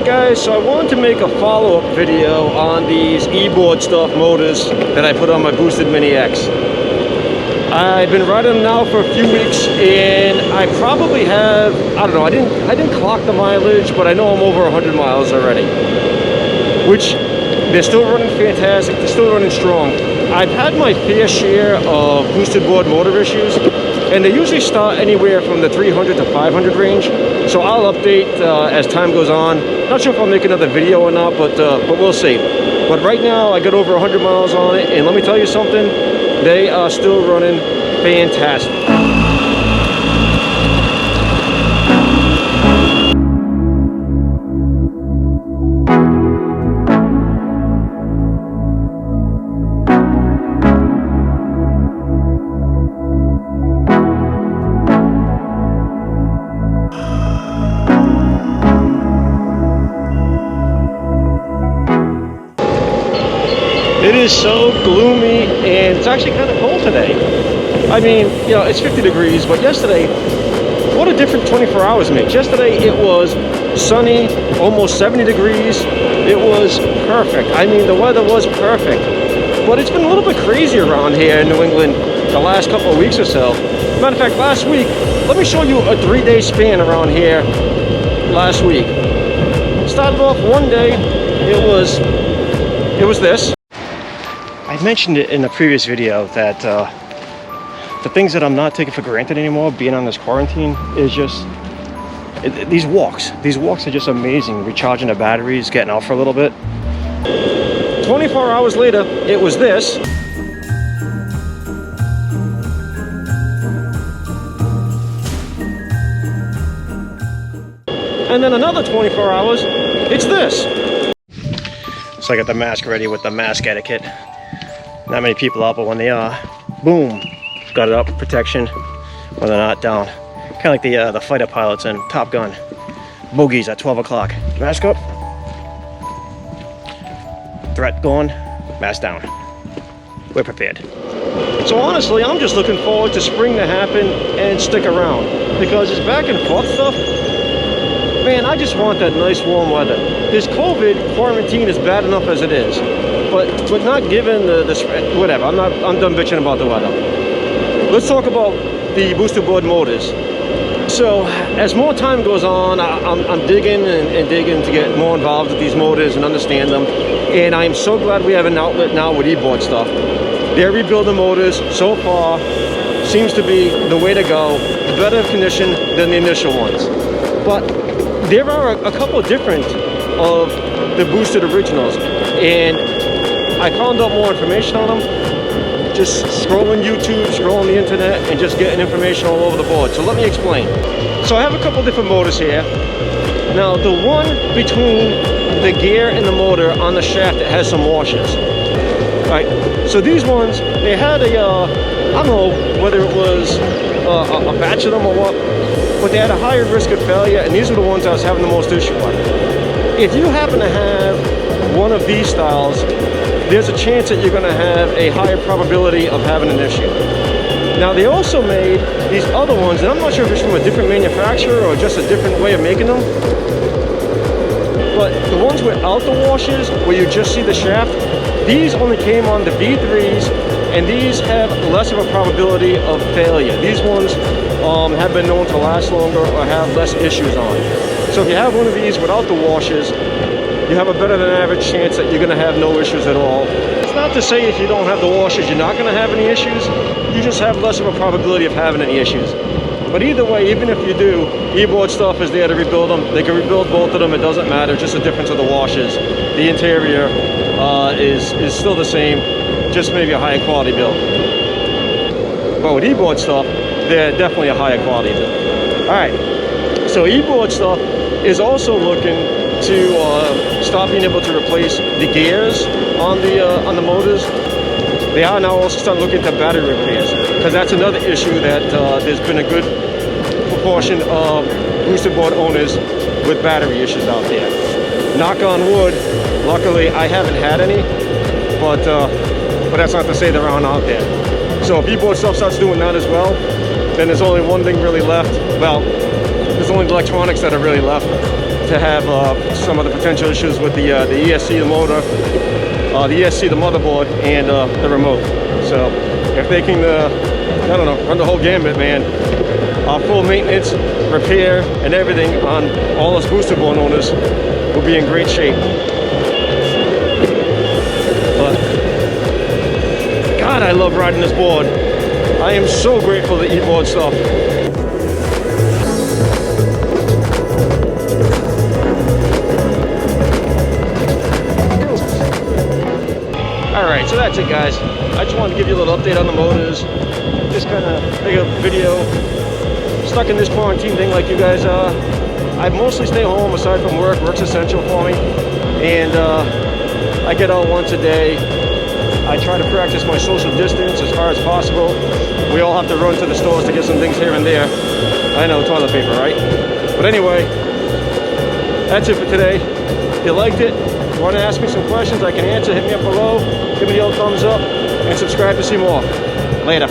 Alright guys, so I wanted to make a follow-up video on these EBoardstuff motors that I put on my Boosted Mini X. I've been riding them now for a few weeks and I probably have, I don't know, I didn't clock the mileage, but I know I'm over 100 miles already. Which, they're still running fantastic, they're still running strong. I've had my fair share of boosted board motor issues, and they usually start anywhere from the 300 to 500 range. So I'll update as time goes on. Not sure if I'll make another video or not, but we'll see. But right now I got over 100 miles on it, and let me tell you something, they are still running fantastic. It is so gloomy and it's actually kind of cold today. I mean, you know, it's 50 degrees, but yesterday, what a different 24 hours makes. Yesterday it was sunny, almost 70 degrees. It was perfect. I mean, the weather was perfect. But it's been a little bit crazy around here in New England the last couple of weeks or so. Matter of fact, last week, let me show you a 3-day span around here last week. Started off one day, it was this. I mentioned it in a previous video that the things that I'm not taking for granted anymore, being on this quarantine, is just these walks. These walks are just amazing. Recharging the batteries, getting out for a little bit. 24 hours later, it was this. And then another 24 hours, it's this. So I got the mask ready with the mask etiquette. Not many people out, but when they are, boom, got it up, protection. When they're not, down. Kind of like the fighter pilots in Top Gun. Bogies at 12 o'clock. Mask up. Threat gone, mask down. We're prepared. So honestly, I'm just looking forward to spring to happen and stick around. Because this back and forth stuff, man, I just want that nice warm weather. This COVID quarantine is bad enough as it is. But not given the whatever, I'm done bitching about the weather. Let's talk about the boosted board motors. So as more time goes on, I'm digging and digging to get more involved with these motors and understand them. And I'm so glad we have an outlet now with EBoardstuff. They're rebuilding motors so far, seems to be the way to go. Better condition than the initial ones. But there are a couple different of the boosted originals, and I found out more information on them just scrolling YouTube, scrolling the internet, and just getting information all over the board. So let me explain. So I have a couple different motors here. Now the one between the gear and the motor on the shaft that has some washers. Right. So these ones, they had a, I don't know whether it was a batch of them or what, but they had a higher risk of failure, and these are the ones I was having the most issue with. If you happen to have one of these styles, there's a chance that you're going to have a higher probability of having an issue. Now they also made these other ones, and I'm not sure if it's from a different manufacturer or just a different way of making them, but the ones without the washers, where you just see the shaft, these only came on the V3s, and these have less of a probability of failure. These ones have been known to last longer or have less issues on. So if you have one of these without the washers, you have a better than average chance that you're going to have no issues at all. It's not to say if you don't have the washers you're not going to have any issues. You just have less of a probability of having any issues. But either way, even if you do, EBoardstuff is there to rebuild them. They can rebuild both of them, it doesn't matter, just the difference of the washers. The interior is still the same, just maybe a higher quality build. But with EBoardstuff, they're definitely a higher quality build. Alright, so EBoardstuff is also looking to stop being able to replace the gears on the motors. They are now also starting to look into battery repairs, because that's another issue that there's been a good proportion of boosted board owners with battery issues out there. Knock on wood, luckily I haven't had any, but that's not to say there aren't out there. So if EBoardstuff starts doing that as well, then there's only one thing really left. Well, there's only electronics that are really left to have some of the potential issues with the ESC, the motor, the ESC, the motherboard, and the remote. So if they can, I don't know, run the whole gambit, man, full maintenance, repair, and everything on all us booster board owners, will be in great shape. But God, I love riding this board. I am so grateful to EBoardstuff. Alright, so that's it, guys. I just wanted to give you a little update on the motors. Just kind of make a video. Stuck in this quarantine thing like you guys are. I mostly stay home aside from work. Work's essential for me. And I get out once a day. I try to practice my social distance as far as possible. We all have to run to the stores to get some things here and there. I know, toilet paper, right? But anyway, that's it for today. If you liked it, if you want to ask me some questions I can answer, hit me up below. Give me the old thumbs up and subscribe to see more. Later.